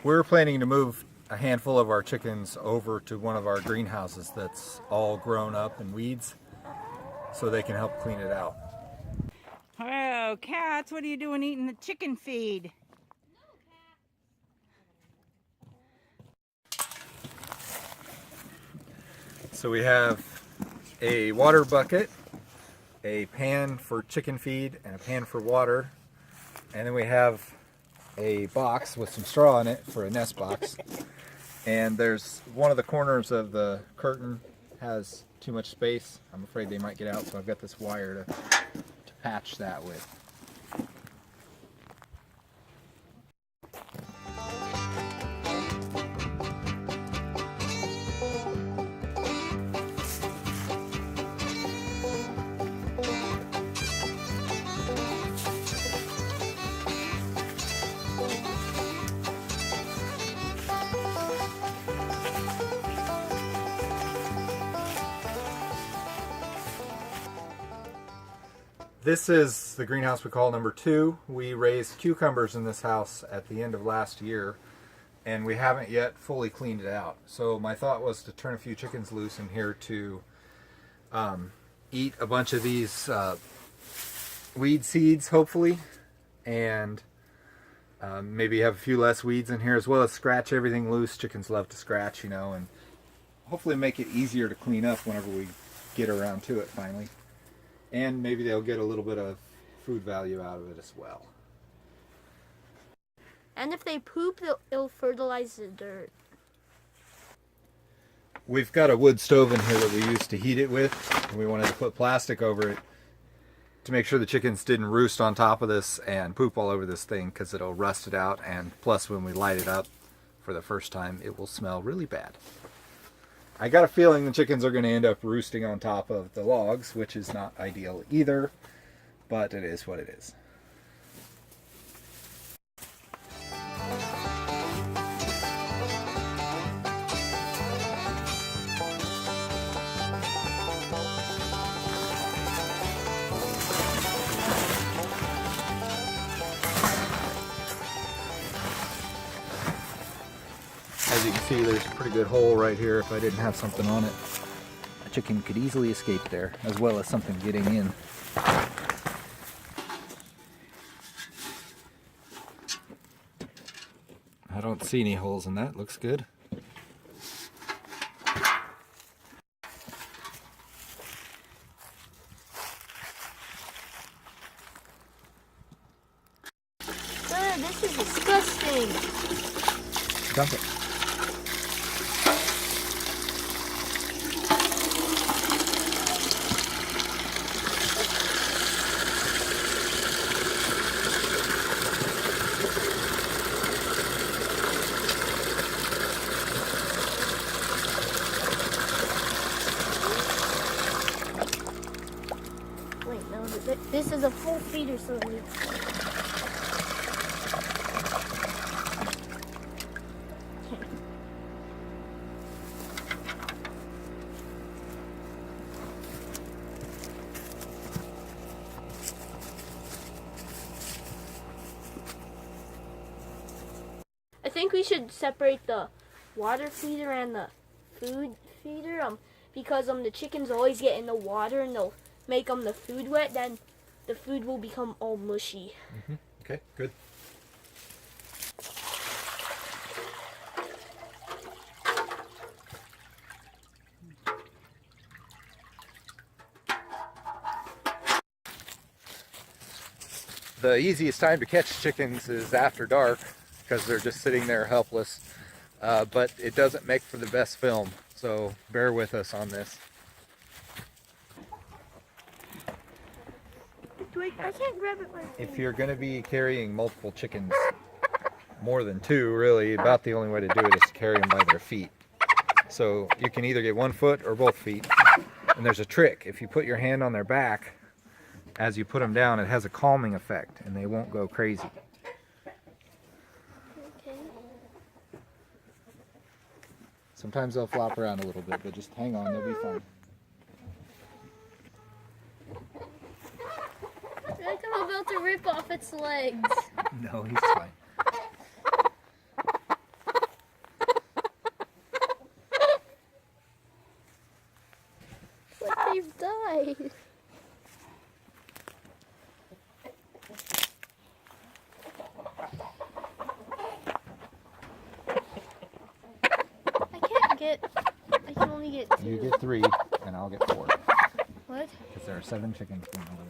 We're planning to move a handful of our chickens over to one of our greenhouses that's all grown up in weeds so they can help clean it out. Oh, cats, what are you doing eating the chicken feed? So we have a water bucket, a pan for chicken feed, and a pan for water. And then we have a box with some straw in it for a nest box. And there's one of the corners of the curtain has too much space. I'm afraid they might get out, so I've got this wire to patch that with. This is the greenhouse we call number 2. We raised cucumbers in this house at the end of last year, and we haven't yet fully cleaned it out. So my thought was to turn a few chickens loose in here to eat a bunch of these weed seeds, hopefully, and maybe have a few less weeds in here, as well as scratch everything loose. Chickens love to scratch, you know, and hopefully make it easier to clean up whenever we get around to it finally. And maybe they'll get a little bit of food value out of it as well. And if they poop, it'll fertilize the dirt. We've got a wood stove in here that we used to heat it with, and we wanted to put plastic over it to make sure the chickens didn't roost on top of this and poop all over this thing, because it'll rust it out, and plus when we light it up for the first time, it will smell really bad. I got a feeling the chickens are going to end up roosting on top of the logs, which is not ideal either, but it is what it is. As you can see, there's a pretty good hole right here. If I didn't have something on it, a chicken could easily escape there, as well as something getting in. I don't see any holes in that. Looks good. This is disgusting. Dump it. Wait, no, this is a full feeder, so I think we should separate the water feeder and the food feeder, because the chickens always get in the water and they'll make the food wet, then the food will become all mushy. Okay, good. The easiest time to catch chickens is after dark, because they're just sitting there helpless, but it doesn't make for the best film, so bear with us on this. I can't grab it right If you're going to be carrying multiple chickens, more than 2 really, about the only way to do it is to carry them by their feet. So you can either get 1 foot or both feet, and there's a trick. If you put your hand on their back, as you put them down, it has a calming effect, and they won't go crazy. Okay. Sometimes they'll flop around a little bit, but just hang on, they'll be fine. I feel like I'm about to rip off its legs. No, he's fine. outside. I can only get 2. You get 3, and I'll get 4. What? Because there are 7 chickens being delivered.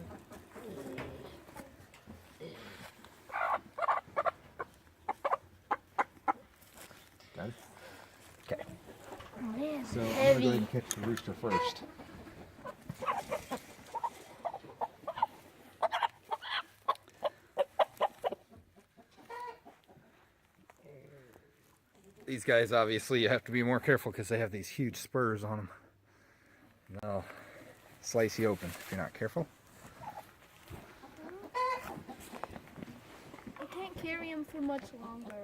Got it? Okay. Oh, man, So I'm going to heavy. go ahead and catch the rooster first. These guys, obviously, you have to be more careful because they have these huge spurs on them. They'll slice you open if you're not careful. I can't carry him for much longer.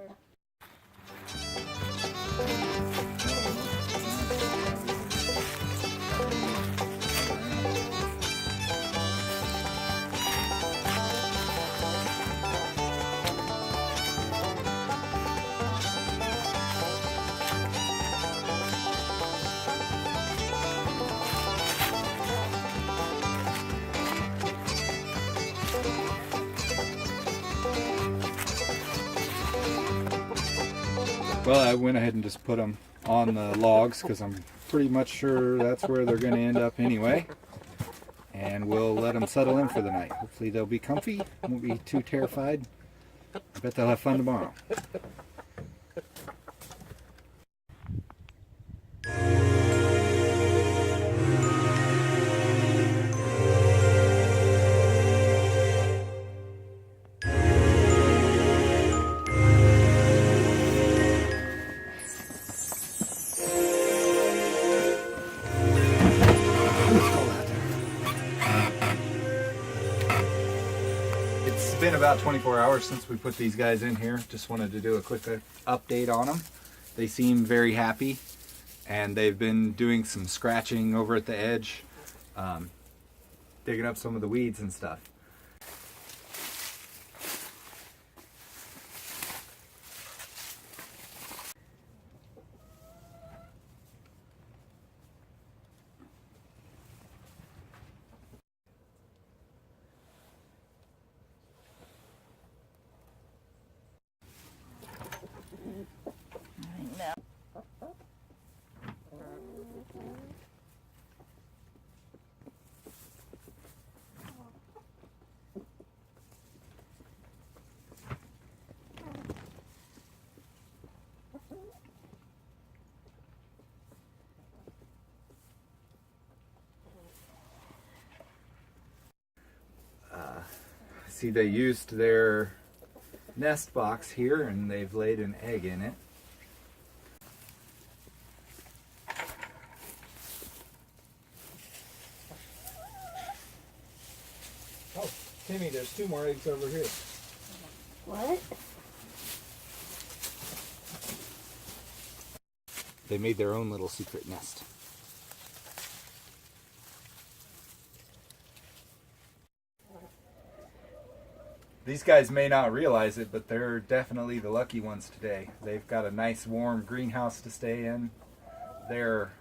Well, I went ahead and just put them on the logs because I'm pretty much sure that's where they're going to end up anyway. And we'll let them settle in for the night. Hopefully they'll be comfy, won't be too terrified. I bet they'll have fun tomorrow. It's been about 24 hours since we put these guys in here. Just wanted to do a quick update on them. They seem very happy, and they've been doing some scratching over at the edge, digging up some of the weeds and stuff. See, they used their nest box here and they've laid an egg in it. Oh, Timmy, there's 2 more eggs over here. What? They made their own little secret nest. These guys may not realize it, but they're definitely the lucky ones today. They've got a nice warm greenhouse to stay in. Their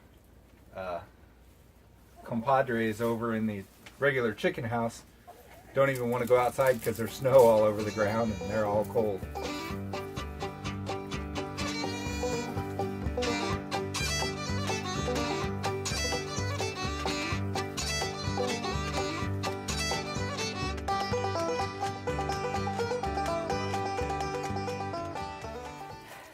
compadres over in the regular chicken house don't even want to go outside because there's snow all over the ground and they're all cold.